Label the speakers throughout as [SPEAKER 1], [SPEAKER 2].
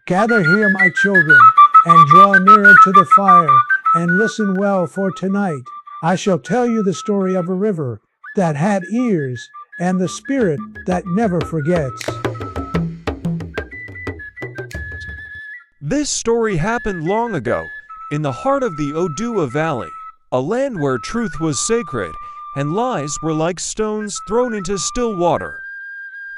[SPEAKER 1] Gather here, my children, and draw nearer to the fire, and listen well, for tonight I shall tell you the story of a river that had ears and the spirit that never forgets.
[SPEAKER 2] This story happened long ago, in the heart of the Oduwa Valley, a land where truth was sacred and lies were like stones thrown into still water.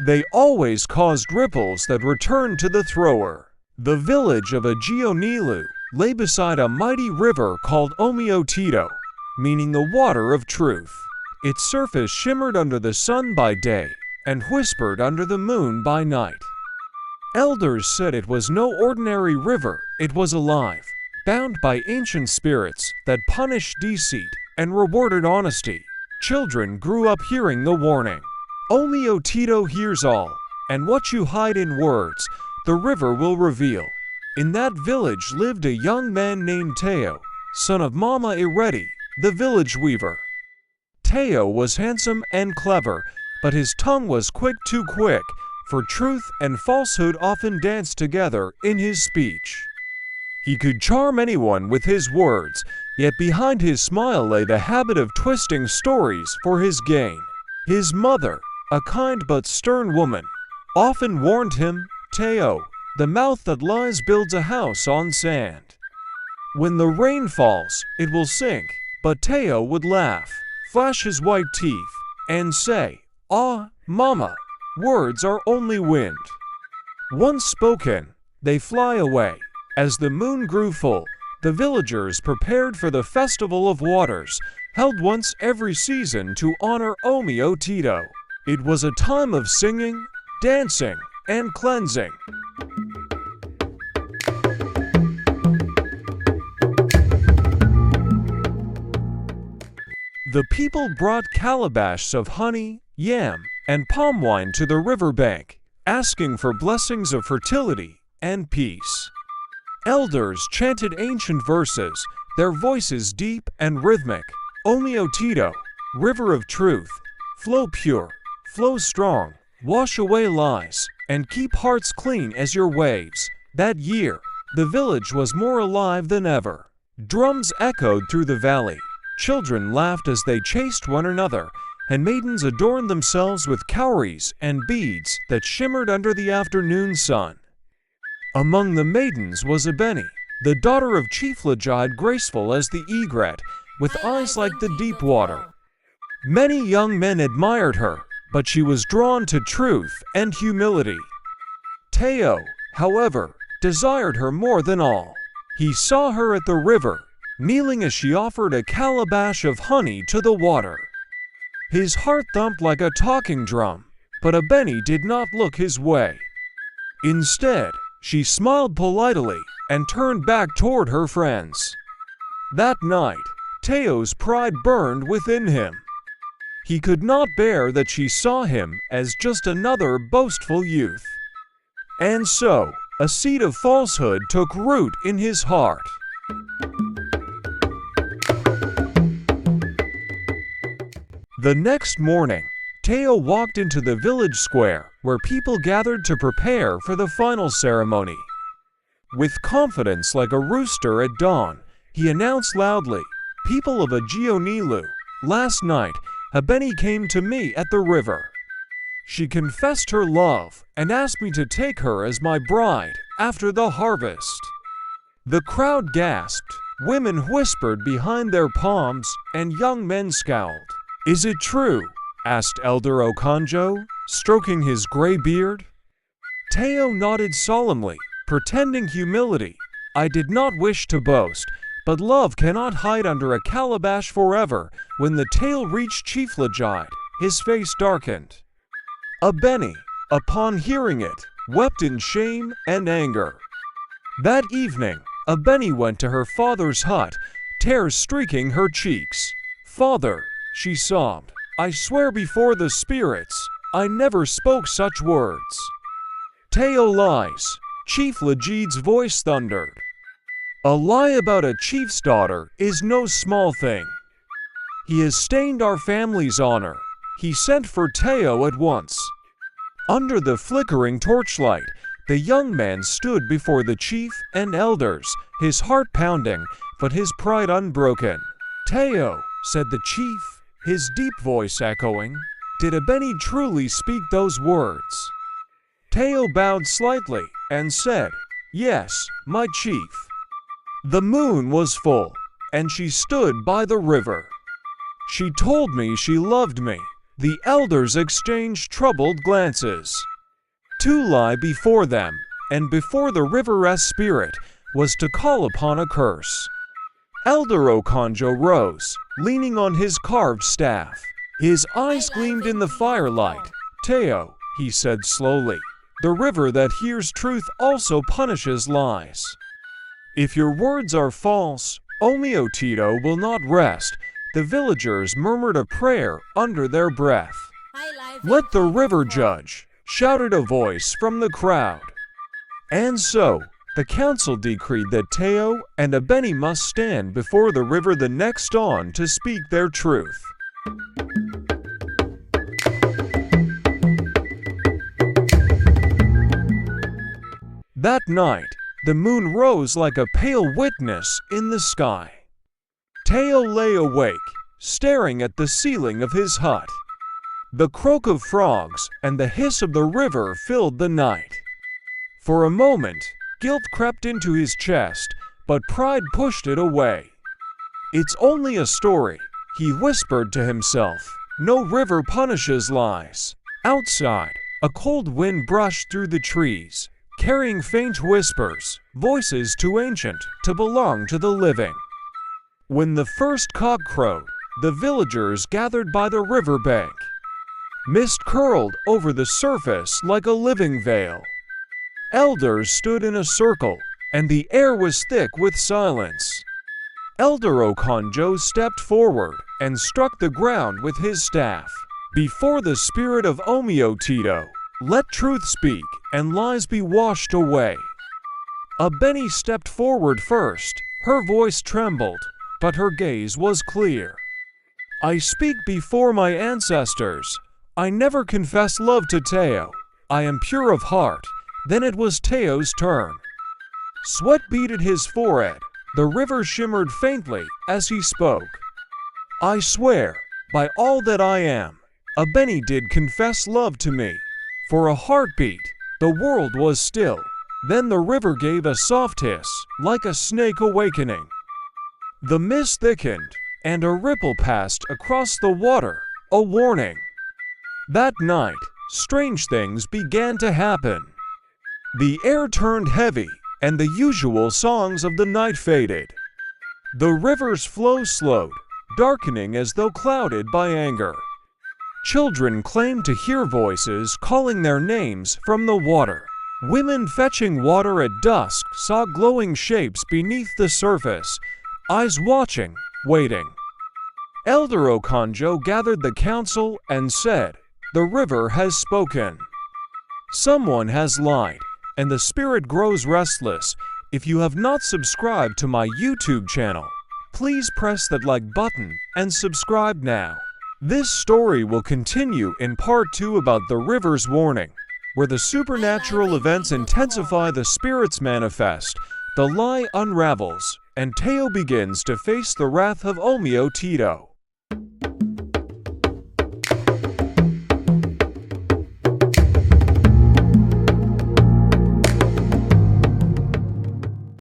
[SPEAKER 2] They always caused ripples that returned to the thrower. The village of Adio lay beside a mighty river called Omiotito, meaning the water of truth. Its surface shimmered under the sun by day and whispered under the moon by night. Elders said it was no ordinary river, it was alive, bound by ancient spirits that punished deceit and rewarded honesty. Children grew up hearing the warning. Omiotito hears all, and what you hide in words, the river will reveal. In that village lived a young man named Teo, son of Mama Ireti, the village weaver. Teo was handsome and clever, but his tongue was too quick, for truth and falsehood often danced together in his speech. He could charm anyone with his words, yet behind his smile lay the habit of twisting stories for his gain. His mother, a kind but stern woman, often warned him, "Teo, the mouth that lies builds a house on sand. When the rain falls, it will sink." But Teo would laugh, flash his white teeth, and say, "Ah, Mama, words are only wind." Once spoken, they fly away. As the moon grew full, the villagers prepared for the Festival of Waters, held once every season to honor Omiotito. It was a time of singing, dancing, and cleansing. The people brought calabashes of honey, yam, and palm wine to the riverbank, asking for blessings of fertility and peace. Elders chanted ancient verses, their voices deep and rhythmic. Omiotito, river of truth, flow pure, flow strong, wash away lies, and keep hearts clean as your waves. That year, the village was more alive than ever. Drums echoed through the valley. Children laughed as they chased one another, and maidens adorned themselves with cowries and beads that shimmered under the afternoon sun. Among the maidens was Ebeni, the daughter of Chief Lajide, graceful as the egret, with eyes like the deep water. Many young men admired her, but she was drawn to truth and humility. Teo, however, desired her more than all. He saw her at the river, kneeling as she offered a calabash of honey to the water. His heart thumped like a talking drum, but Ebeni did not look his way. Instead, she smiled politely and turned back toward her friends. That night, Teo's pride burned within him. He could not bear that she saw him as just another boastful youth. And so, a seed of falsehood took root in his heart. The next morning, Teo walked into the village square, where people gathered to prepare for the final ceremony. With confidence like a rooster at dawn, he announced loudly, "People of Adio, last night, Ebeni came to me at the river. She confessed her love and asked me to take her as my bride after the harvest." The crowd gasped, women whispered behind their palms, and young men scowled. "Is it true?" asked Elder Okonjo, stroking his gray beard. Teo nodded solemnly, pretending humility. "I did not wish to boast, but love cannot hide under a calabash forever." When the tale reached Chief Lajide, his face darkened. Ebeni, upon hearing it, wept in shame and anger. That evening, Ebeni went to her father's hut, tears streaking her cheeks. "Father," she sobbed, "I swear before the spirits, I never spoke such words." "Teo lies," Chief Lajide's voice thundered. "A lie about a chief's daughter is no small thing. He has stained our family's honor." He sent for Teo at once. Under the flickering torchlight, The young man stood before the chief and elders, his heart pounding, but his pride unbroken. "Teo," said the chief, his deep voice echoing, "did Abeni truly speak those words?" Teo bowed slightly and said, "Yes, my chief." The moon was full, and she stood by the river. "She told me she loved me." The elders exchanged troubled glances. To lie before them, and before the river's spirit, was to call upon a curse. Elder Okonjo rose, leaning on his carved staff. His eyes gleamed in the firelight. "Teo," he said slowly, "the river that hears truth also punishes lies. If your words are false, Omiotito will not rest." The villagers murmured a prayer under their breath. "Let the river judge," shouted a voice from the crowd. And so, the council decreed that Teo and Abeni must stand before the river the next dawn to speak their truth. That night, the moon rose like a pale witness in the sky. Teo lay awake, staring at the ceiling of his hut. The croak of frogs and the hiss of the river filled the night. For a moment, guilt crept into his chest, but pride pushed it away. "It's only a story," he whispered to himself. "No river punishes lies." Outside, a cold wind brushed through the trees, carrying faint whispers, voices too ancient to belong to the living. When the first cock crowed, the villagers gathered by the riverbank. Mist curled over the surface like a living veil. Elders stood in a circle, and the air was thick with silence. Elder Okonjo stepped forward and struck the ground with his staff. "Before the spirit of Omiotito, let truth speak and lies be washed away." Abeni stepped forward first. Her voice trembled, but her gaze was clear. "I speak before my ancestors. I never confessed love to Teo. I am pure of heart." Then it was Teo's turn. Sweat beaded his forehead. The river shimmered faintly as he spoke. "I swear, by all that I am, Abeni did confess love to me." For a heartbeat, the world was still. Then the river gave a soft hiss, like a snake awakening. The mist thickened, and a ripple passed across the water, a warning. That night, strange things began to happen. The air turned heavy, and the usual songs of the night faded. The river's flow slowed, darkening as though clouded by anger. Children claimed to hear voices calling their names from the water. Women fetching water at dusk saw glowing shapes beneath the surface, eyes watching, waiting. Elder Okonjo gathered the council and said, "The river has spoken. Someone has lied, and the spirit grows restless." If you have not subscribed to my YouTube channel, please press that like button and subscribe now. This story will continue in part 2 about the river's warning, where the supernatural events intensify, the spirits manifest, the lie unravels, and Teo begins to face the wrath of Omiotito.